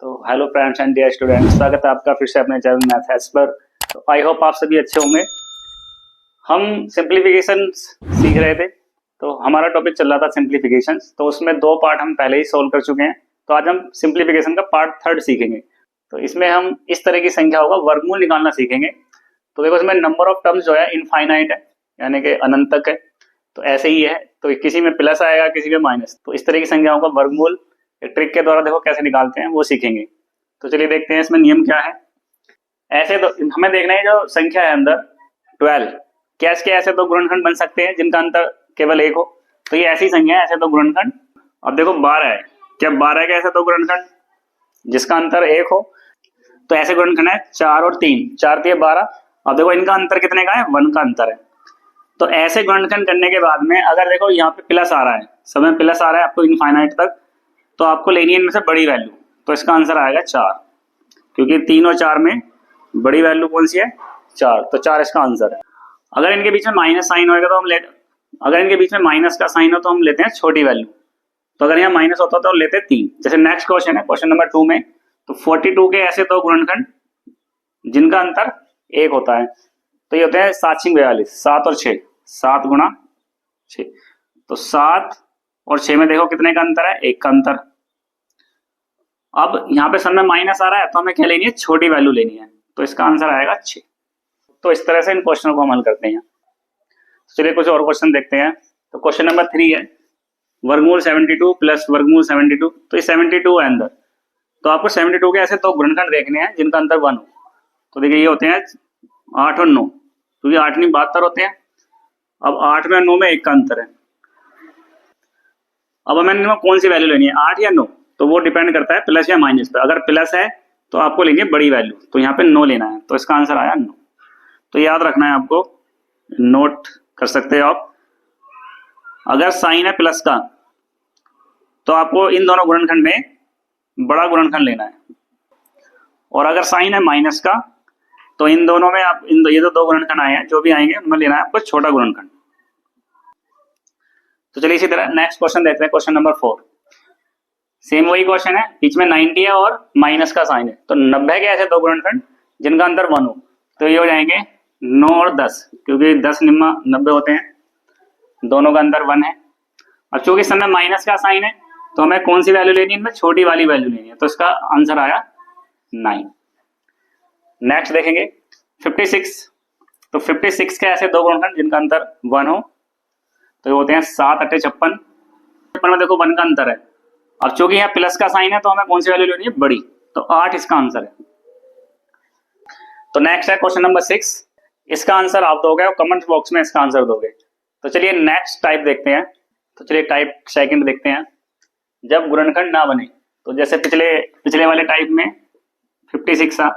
तो hello friends and dear students, स्वागत है आपका फिर से अपने चैनल मैथ एस पर। तो आई होप आप सभी अच्छे होंगे। हम सिंप्लीफिकेशन सीख रहे थे, तो हमारा टॉपिक चल रहा था सिंप्लीफिकेशन। तो उसमें दो पार्ट हम पहले ही सोल्व कर चुके हैं। तो आज हम सिंप्लीफिकेशन का पार्ट थर्ड सीखेंगे। तो इसमें हम इस तरह की संख्या होगा वर्गमूल निकालना सीखेंगे। तो देखो इसमें नंबर ऑफ टर्म्स जो है इनफाइनाइट है, यानी कि अनंत तक है। तो ऐसे ही है, तो किसी में प्लस आएगा किसी में माइनस। तो इस तरह की संख्याओं का वर्गमूल ट्रिक के द्वारा देखो कैसे निकालते हैं वो सीखेंगे। तो चलिए देखते हैं इसमें नियम क्या है। ऐसे तो हमें देखना है जो संख्या है अंदर 12, क्या इसके ऐसे दो गुणनखंड बन सकते हैं जिनका अंतर केवल एक हो। तो ये ऐसी संख्या है, ऐसे दो गुणनखंड। अब देखो 12 है, क्या 12 के ऐसे दो गुणनखंड जिसका अंतर एक हो। तो ऐसे गुणनखंड है 4 और 3, 4 3 12। अब देखो इनका अंतर कितने का है, 1 का अंतर है। तो ऐसे गुणनखंड करने के बाद में अगर देखो यहाँ पे प्लस आ रहा है, समय प्लस आ रहा है आपको इनफाइनाइट तक, तो आपको लेनी है इनमें से बड़ी वैल्यू। तो इसका आंसर आएगा 4, क्योंकि 3 और 4 में बड़ी वैल्यू कौन सी है, 4। तो 4 इसका आंसर है। अगर इनके बीच में माइनस साइन होगा तो अगर इनके बीच में माइनस का साइन हो तो हम लेते हैं छोटी वैल्यू। तो अगर यहाँ माइनस होता तो लेते हैं 3। जैसे नेक्स्ट क्वेश्चन है, क्वेश्चन नंबर 2 में, तो 42 के ऐसे दो गुणनखंड जिनका अंतर 1 होता है। तो ये होते हैं 7 6 42, 7 और 6, 7 गुणा 6। तो 7 और 6 में देखो कितने का अंतर है, 1 का अंतर। अब यहाँ पे सब में माइनस आ रहा है तो हमें क्या लेनी है, छोटी वैल्यू लेनी है। तो इसका आंसर आएगा 6। तो इस तरह से इन क्वेश्चनों को हल करते हैं। चलिए कुछ और क्वेश्चन देखते हैं। तो क्वेश्चन नंबर 3 है, वर्गमूल 72 प्लस वर्गमूल 72। तो ये 72 है अंदर, तो आपको 72 के ऐसे दो गुणनखंड देखने हैं जिनका अंतर 1 हो। तो देखिए ये होते हैं 8 और 9, क्योंकि 8 नहीं 72 होते हैं। अब 8 में 9 में 1 का अंतर है। अब हमें इनमें कौन सी वैल्यू लेनी है, 8 या 9, तो वो डिपेंड करता है प्लस या माइनस पे। अगर प्लस है तो आपको लेंगे बड़ी वैल्यू, तो यहाँ पे 9 लेना है। तो इसका आंसर आया 9। तो याद रखना है आपको, नोट कर सकते हो आप। अगर साइन है प्लस का तो आपको इन दोनों गुणनखंड में बड़ा गुणनखंड लेना है, और अगर साइन है माइनस का तो इन दोनों में आप ये तो दो गुणनखंड आए हैं, जो भी आएंगे उनमें लेना है आपको छोटा गुणनखंड। तो चलिए इसी तरह नेक्स्ट क्वेश्चन देखते हैं, क्वेश्चन नंबर 4। सेम वही क्वेश्चन है, बीच में 90 है और माइनस का साइन है। तो 90 के ऐसे दो गुणनखंड जिनका अंतर 1 हो। तो ये हो जाएंगे 9 और 10, क्योंकि 10 निम्मा 90 होते हैं, दोनों का अंतर 1 है। अब चूंकि समय माइनस का साइन है तो हमें कौन सी वैल्यू लेनी है, इनमें छोटी वाली वैल्यू लेनी है। तो इसका आंसर आया 9। नेक्स्ट देखेंगे 56। तो 56 के ऐसे दो गुणनखंड जिनका अंतर 1 हो। तो ये होते हैं 7 8 56। 56 में देखो 1 का अंतर है। अब चूंकि यहाँ प्लस का साइन है तो हमें कौन सी वैल्यू लेनी है, बड़ी। तो 8 इसका आंसर है। तो नेक्स्ट है क्वेश्चन नंबर 6। इसका आंसर आप दोगे और कमेंट बॉक्स में इसका आंसर दोगे। तो चलिए नेक्स्ट टाइप देखते हैं। तो चलिए टाइप सेकंड देखते हैं, जब गुणनखंड ना बने। तो जैसे पिछले वाले टाइप में 56 था,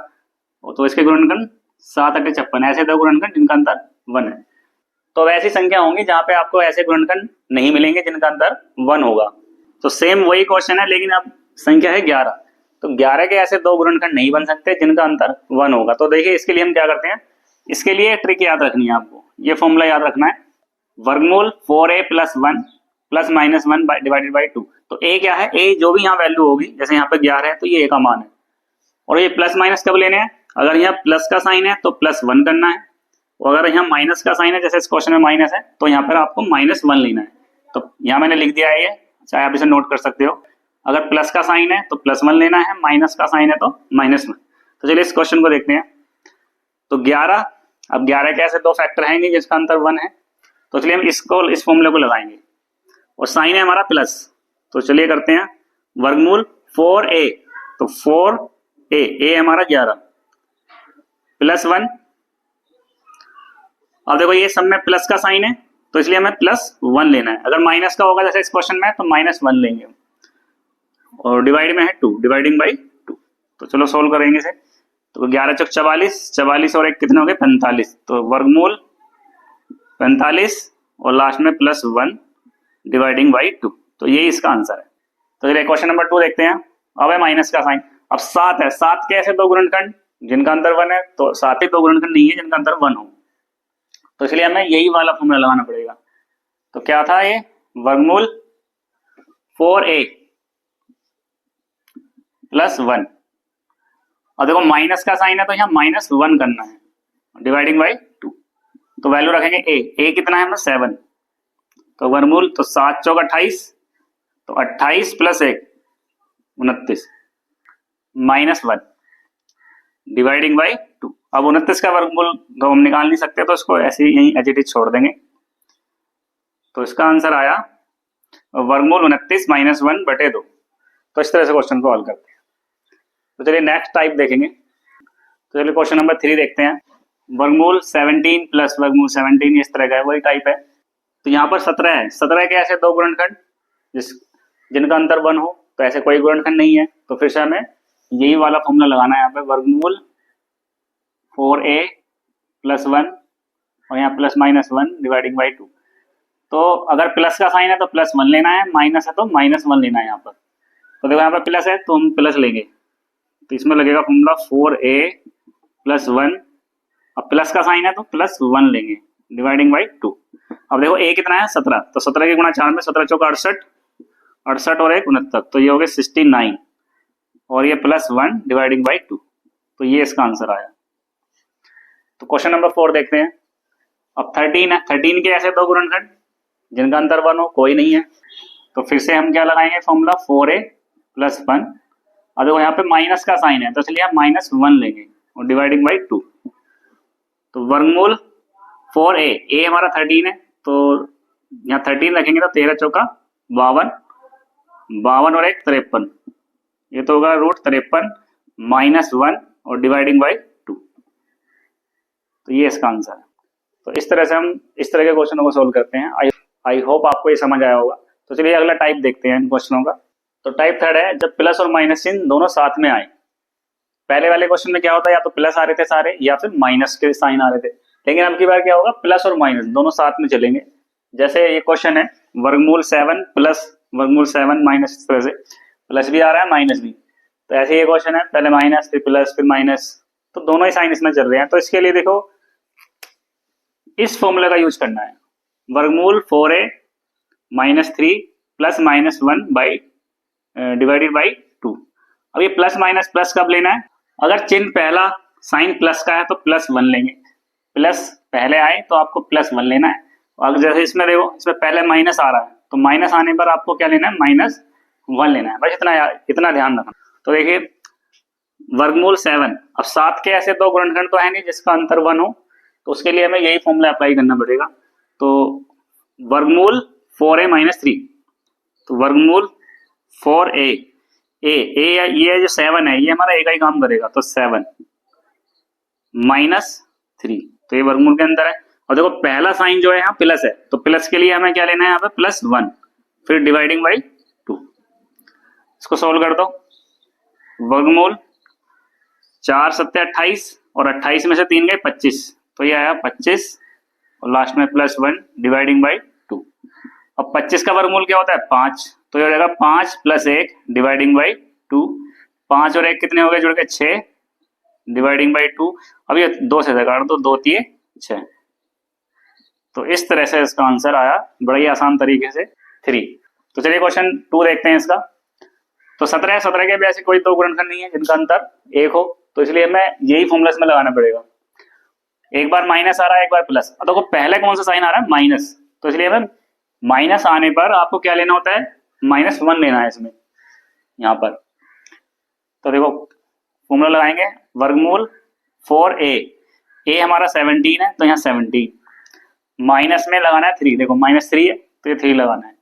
तो इसके गुणनखंड 7 8 56, ऐसे दो गुणनखंड जिनका अंतर 1 है। तो वैसी संख्या होंगी जहां पे आपको ऐसे गुणनखंड नहीं मिलेंगे जिनका अंतर 1 होगा। तो सेम वही क्वेश्चन है, लेकिन अब संख्या है 11। तो 11 के ऐसे दो गुणनखंड नहीं बन सकते जिनका अंतर 1 होगा। तो देखिए इसके लिए हम क्या करते हैं, इसके लिए ट्रिक याद रखनी है आपको, ये फॉर्मूला याद रखना है, वर्गमूल 4a plus 1 plus minus 1 divided by 2। तो a क्या है, a जो भी यहाँ वैल्यू होगी, जैसे यहाँ पे 11 है तो ये a का मान है। और ये प्लस माइनस कब लेने हैं, अगर यहाँ प्लस का साइन है तो प्लस 1 करना है, और अगर यहाँ माइनस का साइन है, जैसे इस क्वेश्चन में माइनस है, तो यहाँ पर आपको -1 लेना है। तो यहाँ मैंने लिख दिया है ये, चाहे आप इसे नोट कर सकते हो। अगर प्लस का साइन है तो +1 लेना है, माइनस का साइन है तो -1। तो चलिए इस क्वेश्चन को देखते हैं। तो 11, अब 11 के ऐसे दो फैक्टर हैं नहीं जिसका अंतर 1 है। तो चलिए हम इस फॉर्मूले को लगाएंगे, और साइन है हमारा प्लस। तो चलिए करते हैं वर्गमूल 4a। तो 4a, a हमारा 11 प्लस 1। अब देखो ये सब में प्लस का साइन है तो इसलिए हमें +1 लेना है। अगर माइनस का होगा जैसे इस क्वेश्चन में तो -1 लेंगे, और डिवाइड में है 2, डिवाइडिंग बाई 2। तो चलो सोल्व करेंगे इसे। तो 11 चौक 44, 44 और 1 कितने हो गए, 45। तो वर्गमूल 45 और लास्ट में +1 डिवाइडिंग बाई 2। तो यही इसका आंसर है। तो चलिए क्वेश्चन नंबर 2 देखते हैं। अब है माइनस का साइन। अब 7 है, 7 के ऐसे दो गुणनखंड जिनका अंतर 1 है। तो 7 ही दो गुणनखंड नहीं है जिनका अंतर 1 हो। तो इसलिए हमें यही वाला फॉर्मूला लगाना पड़ेगा। तो क्या था ये, वर्गमूल 4a प्लस 1 और देखो माइनस का साइन है तो यहाँ -1 करना है, डिवाइडिंग बाई 2। तो वैल्यू रखेंगे ए कितना है 7, तो वर्गमूल तो 7 चौक 28, तो 28 प्लस 1 29 -1 डिवाइडिंग बाई 2। अब 29 का वर्गमूल तो हम निकाल नहीं सकते, तो इसको ऐसे ही यहीं एज इट इज छोड़ देंगे। तो इसका आंसर आया वर्गमूल 29 -1 बटे 2। तो इस तरह से क्वेश्चन को हल करते हैं। तो चलिए नेक्स्ट टाइप देखेंगे। तो चलिए क्वेश्चन नंबर 3 देखते हैं। वर्गमूल 17 प्लस वर्गमूल 17 इस तरह का है, वही टाइप है। तो यहाँ पर 17 है, 17 के ऐसे दो गुणनखंड जिनका अंतर 1 हो, तो ऐसे कोई गुणनखंड नहीं है। तो फिर से हमें यही वाला फॉर्मूला लगाना है यहाँ पे, वर्गमूल 4a + 1 और यहाँ +-1 डिवाइडिंग बाई 2। तो अगर प्लस का साइन है तो +1 लेना है, माइनस है तो -1 लेना है यहाँ पर। तो देखो यहाँ पर प्लस है तो हम प्लस लेंगे, तो इसमें लगेगा फॉर्मूला 4a + 1, अब प्लस का साइन है तो +1 लेंगे, डिवाइडिंग बाई 2। अब देखो a कितना है 17, तो 17 के गुणा 4 में 17 चौका 68, 68 और 1 69, तो ये हो गया 69 और ये +1 डिवाइडिंग बाई 2। तो ये इसका आंसर आया। तो क्वेश्चन नंबर 4 देखते हैं। अब 13 है, 13 के ऐसे दो गुणनखंड जिनका अंतर 1 हो, कोई नहीं है। तो फिर से हम क्या लगाएंगे फॉर्मूला 4a + 1। अब देखो यहाँ पे माइनस का साइन है तो इसलिए हम -1 लेंगे और डिवाइडिंग बाई 2। तो वर्गमूल 4a, a हमारा 13 है तो यहाँ 13 रखेंगे तो 13 चौका 52, 52 और 1 53, ये तो होगा √53 -1 और डिवाइडिंग बाई 2। तो ये इसका आंसर है। तो इस तरह से हम इस तरह के क्वेश्चनों को सोल्व करते हैं। आई होप आपको ये समझ आया होगा। तो चलिए अगला टाइप देखते हैं इन क्वेश्चनों का। तो टाइप 3 है जब प्लस और माइनस चिन्ह दोनों साथ में आए। पहले वाले क्वेश्चन में क्या होता है, या तो प्लस आ रहे थे सारे या फिर माइनस के साइन आ रहे थे, लेकिन अब की बार क्या होगा, प्लस और माइनस दोनों साथ में चलेंगे। जैसे ये क्वेश्चन है वर्गमूल 7 प्लस वर्गमूल 7 माइनस, इस तरह से प्लस भी आ रहा है माइनस भी। तो ऐसे ये क्वेश्चन है, पहले माइनस फिर प्लस फिर माइनस, तो दोनों ही साइन इसमें चल रहे हैं। तो इसके लिए देखो इस फॉर्मूले का यूज करना है, वर्गमूल 4a -3 + -1 बाई डिवाइडेड बाई 2। अब ये प्लस माइनस प्लस कब लेना है, अगर चिन्ह पहला साइन प्लस का है तो +1 लेंगे, प्लस पहले आए तो आपको +1 लेना है। और जैसे इसमें देखो इसमें पहले माइनस आ रहा है तो माइनस आने पर आपको क्या लेना है, -1 लेना है। बस इतना ध्यान रखना। तो देखिए वर्गमूल 7, अब 7 के ऐसे दो गुणनखंड तो है नहीं जिसका अंतर 1 हो, तो उसके लिए हमें यही फॉर्मूला अप्लाई करना पड़ेगा। तो वर्गमूल 4a -3, तो वर्गमूल 4a ये जो 7 है ये हमारा एक ही काम करेगा, तो 7 -3, तो ये वर्गमूल के अंदर है। और देखो पहला साइन जो है यहाँ प्लस है, तो प्लस के लिए हमें क्या लेना है यहाँ पे +1, फिर डिवाइडिंग बाई 2। इसको सोल्व कर दो, वर्गमूल 4 7 28 और 28 में से 3 गए 25, तो ये आया 25 और लास्ट में +1 डिवाइडिंग बाई 2। अब 25 का वर्गमूल क्या होता है 5, तो ये हो जाएगा 5 + 1 डिवाइडिंग बाई 2। 5 और 1 कितने हो गए जुड़ के 6 डिवाइडिंग बाई 2। अब ये 2 से काट दो, 2 3 6। तो इस तरह से इसका आंसर आया बड़ा ही आसान तरीके से 3। तो चलिए क्वेश्चन 2 देखते हैं इसका। तो 17 के भी ऐसे कोई दो गुणनखंड नहीं है जिनका अंतर 1 हो, तो इसलिए हमें यही फॉर्मूला इसमें लगाना पड़ेगा। एक बार माइनस आ रहा है एक बार प्लस। अब देखो पहले कौन सा साइन आ रहा है माइनस, तो इसलिए हमें माइनस आने पर आपको क्या लेना होता है, -1 लेना है इसमें यहाँ पर। तो देखो फॉर्मूला लगाएंगे, वर्गमूल 4a, a हमारा 17 है तो यहाँ 17, माइनस में लगाना है 3, देखो -3 है तो ये 3 लगाना है,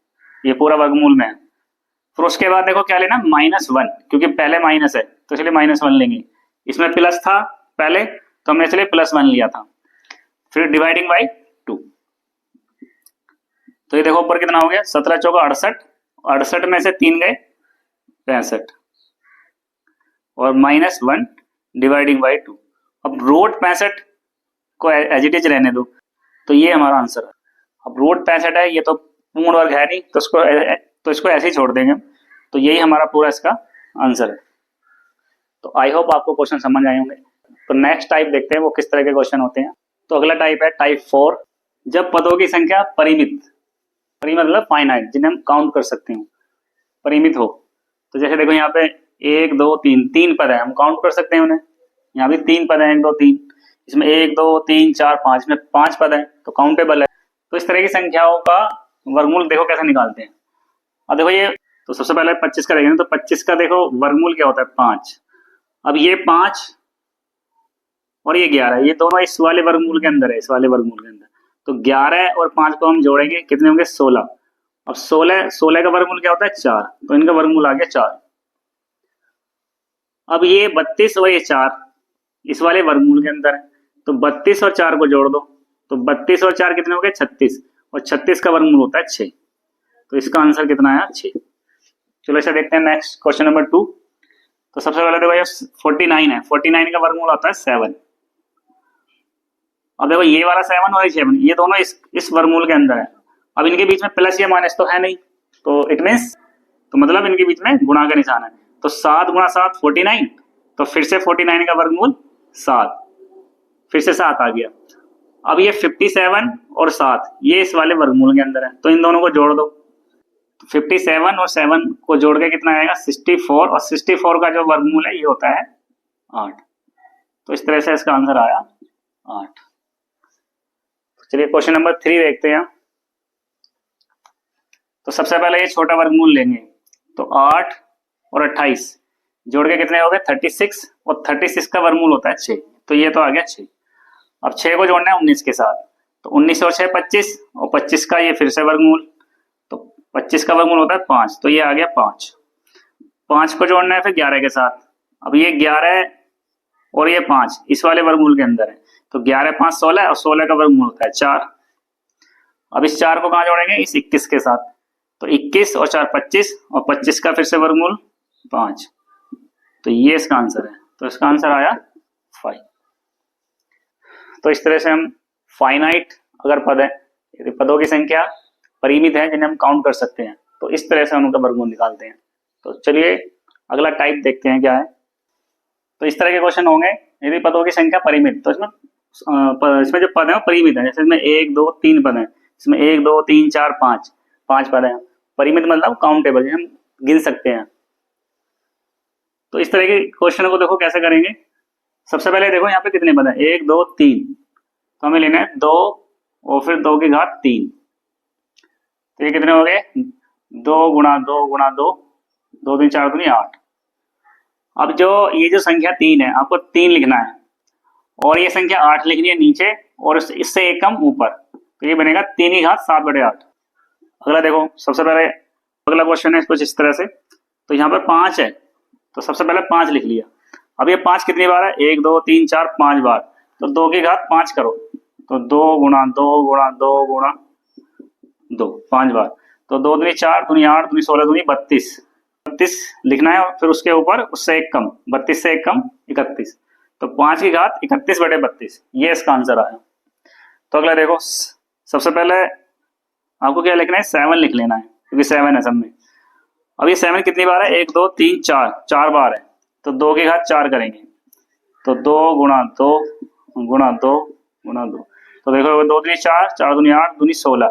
ये पूरा वर्गमूल में है। फिर उसके बाद देखो क्या लेना, -1, क्योंकि पहले माइनस है तो इसलिए -1 लेंगे। इसमें प्लस था पहले तो हमने इसलिए +1 लिया था, फिर डिवाइडिंग बाई 2। तो ये देखो ऊपर कितना हो गया, 17 चौका 68, 68 में से 3 गए 65 और -1 डिवाइडिंग बाई 2। अब √65 को एज इट इज रहने दो, तो ये हमारा आंसर है। अब √65 है, ये तो पूर्ण वर्ग है नहीं, तो इसको ऐसे ही छोड़ देंगे। तो यही हमारा पूरा इसका आंसर है। तो आई होप आपको क्वेश्चन समझ आए होंगे। तो नेक्स्ट टाइप देखते हैं वो किस तरह के क्वेश्चन होते हैं। तो अगला टाइप है टाइप 4, जब पदों की संख्या परिमित मतलब फाइनाइट, जिन्हें हम काउंट कर सकते हो, परिमित हो। तो जैसे देखो यहाँ पे 1 2 3 पद है, हम काउंट कर सकते हैं उन्हें। यहाँ भी 3 पद हैं, 1 2 3, इसमें 1 2 3 4 5, इसमें 5 पद हैं तो काउंटेबल है। तो इस तरह की संख्याओं का वर्गमूल देखो कैसे निकालते हैं। अब देखो ये तो सबसे पहले 25 का देखेंगे तो 25 का देखो वर्गमूल क्या होता है 5। अब ये 5 और ये 11, ये दोनों इस वाले वर्गमूल के अंदर है, इस वाले वर्गमूल के अंदर। तो 11 और 5 को हम जोड़ेंगे कितने होंगे 16। अब 16 का वर्गमूल क्या होता है 4, तो इनका वर्गमूल आ गया 4। अब ये 32 और ये 4 इस वाले वर्गमूल के अंदर है, तो 32 और 4 को जोड़ दो, तो 32 और 4 कितने हो गए 36, और 36 का वर्गमूल होता है 6। तो इसका आंसर कितना आया 6। चलो इसे देखते हैं नेक्स्ट क्वेश्चन नंबर 2। तो सबसे पहले देखो ये 49 है, 49 का वर्गमूल होता है 7। अब देखो ये वाला 7 और ये 7 ये दोनों इस वर्गमूल के अंदर है। अब इनके बीच में प्लस या माइनस तो है नहीं, तो इट मीन्स तो मतलब इनके बीच में गुणा का निशान है। तो 7 गुणा 7 49, तो फिर से 49 का वर्गमूल 7, फिर से 7 आ गया। अब ये 57 और 7 ये इस वाले वर्गमूल के अंदर है, तो इन दोनों को जोड़ दो। तो 57 और 7 को जोड़ के कितना आएगा 64, और 64 का जो वर्गमूल है ये होता है 8। तो इस तरह से इसका आंसर आया 8। तो चलिए क्वेश्चन नंबर 3 देखते हैं। तो सबसे पहले ये छोटा वर्गमूल लेंगे, तो 8 और 28 जोड़ के कितने हो गए 36, और 36 का वर्गमूल होता है 6, तो ये तो आ गया 6। अब 6 को जोड़ना है 19 के साथ, तो 19 और 6 25, और 25 का ये फिर से वर्गमूल, तो 25 का वर्गमूल होता है 5, तो ये आ गया 5। 5 को जोड़ना है फिर 11 के साथ, अब ये 11 और ये 5 इस वाले वर्गमूल के अंदर है, तो 11 5 16, और 16 का वर्गमूल होता है 4। अब इस 4 को कहाँ जोड़ेंगे इस 21 के साथ, तो 21 और 4 25, और 25 का फिर से वर्गमूल 5, तो ये इसका आंसर है। तो इसका आंसर आया 5। तो इस तरह से हम फाइनाइट अगर पद है, यदि पदों की संख्या परिमित है जिन्हें हम काउंट कर सकते हैं, तो इस तरह से हम उनका वर्गमूल निकालते हैं। तो चलिए अगला टाइप देखते हैं क्या है। तो इस तरह के क्वेश्चन होंगे यदि पदों की संख्या परिमित, तो इसमें जो पद है वो परिमित है, जैसे इसमें 1 2 3 पद है, इसमें 1 2 3 4 5 पद है। परिमित मतलब काउंटेबल, हम गिन सकते हैं। तो इस तरह के क्वेश्चन को देखो कैसे करेंगे। सबसे पहले देखो यहाँ पे कितने पद है 1 2 3, तो हमें लेना है 2 और फिर 2 की घात 3, तो ये कितने हो गए 2 गुणा 2 गुणा 2, 2 3 4 दूनी 8। अब जो ये जो संख्या 3 है आपको 3 लिखना है, और ये संख्या 8 लिखनी है नीचे, और इससे एक कम ऊपर, तो ये बनेगा 3 की घात 7/8। अगला देखो सबसे पहले अगला क्वेश्चन है कुछ इस तरह से। तो यहाँ पर 5 है, तो सबसे पहले 5 लिख लिया। अब ये 5 कितनी बार है 1 2 3 4 5 बार, तो 2 की घात 5 करो, तो 2 गुणा 2 गुणा 2 गुणा 2 5 बार, तो 2 दूनी 4 दूनी 8 दूनी 16 दूनी 32 लिखना है, और फिर उसके ऊपर उससे एक कम 32 से एक कम 31, तो 5 की घात 31/32, ये इसका आंसर आया। तो अगला देखो सबसे पहले आपको क्या लिखना है 7 लिख लेना है, क्योंकि 7 है सब में। अब ये 7 कितनी बार है 1 2 3 4 बार है, तो 2 की घात 4 करेंगे, तो 2 गुणा 2 गुणा 2 गुणा 2, तो देखो 2 दूनी 4 4 दूनी 8 दूनी 16,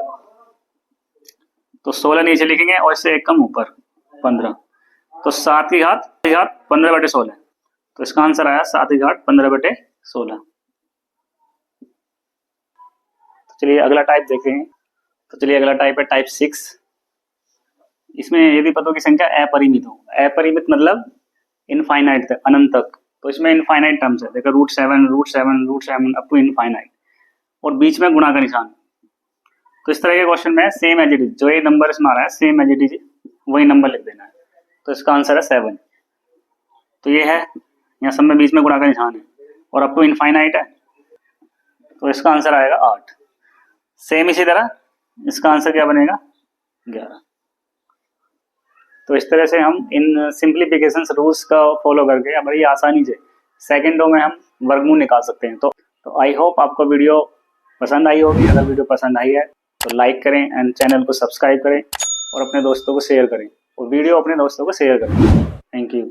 तो 16 नीचे लिखेंगे और इससे एक कम ऊपर 15, तो 7 की घात 15/16, तो इसका आंसर आया 7 की घात 15/16। तो चलिए अगला टाइप देखते हैं। तो चलिए अगला टाइप है टाइप 6। इसमें यदि पदों की संख्या अपरिमित हो, अपरिमित मतलब इनफाइनाइट तक, अनंत तक, तो इसमें इनफाइनाइट टर्म्स है, देखो √7 अप टू इनफाइनाइट, और बीच में गुणा का निशान। तो इस तरह के क्वेश्चन में सेम एज इट इज, जो ये नंबर इसमें आ रहा है सेम एज इट इज वही नंबर लिख देना है, तो इसका आंसर है 7। तो ये है यहाँ सब में बीच में गुणा का निशान है, और अप टू इनफाइनाइट है, तो इसका आंसर आएगा 8। सेम इसी तरह इसका आंसर क्या बनेगा 11। तो इस तरह से हम इन सिंप्लीफिकेशन रूल्स का फॉलो करके बड़ी आसानी से सेकंडों में हम वर्गमूल निकाल सकते हैं। तो आई होप आपको वीडियो पसंद आई होगी। अगर वीडियो पसंद आई है तो लाइक करें एंड चैनल को सब्सक्राइब करें, और अपने दोस्तों को शेयर करें, और वीडियो अपने दोस्तों को शेयर करें। Thank you.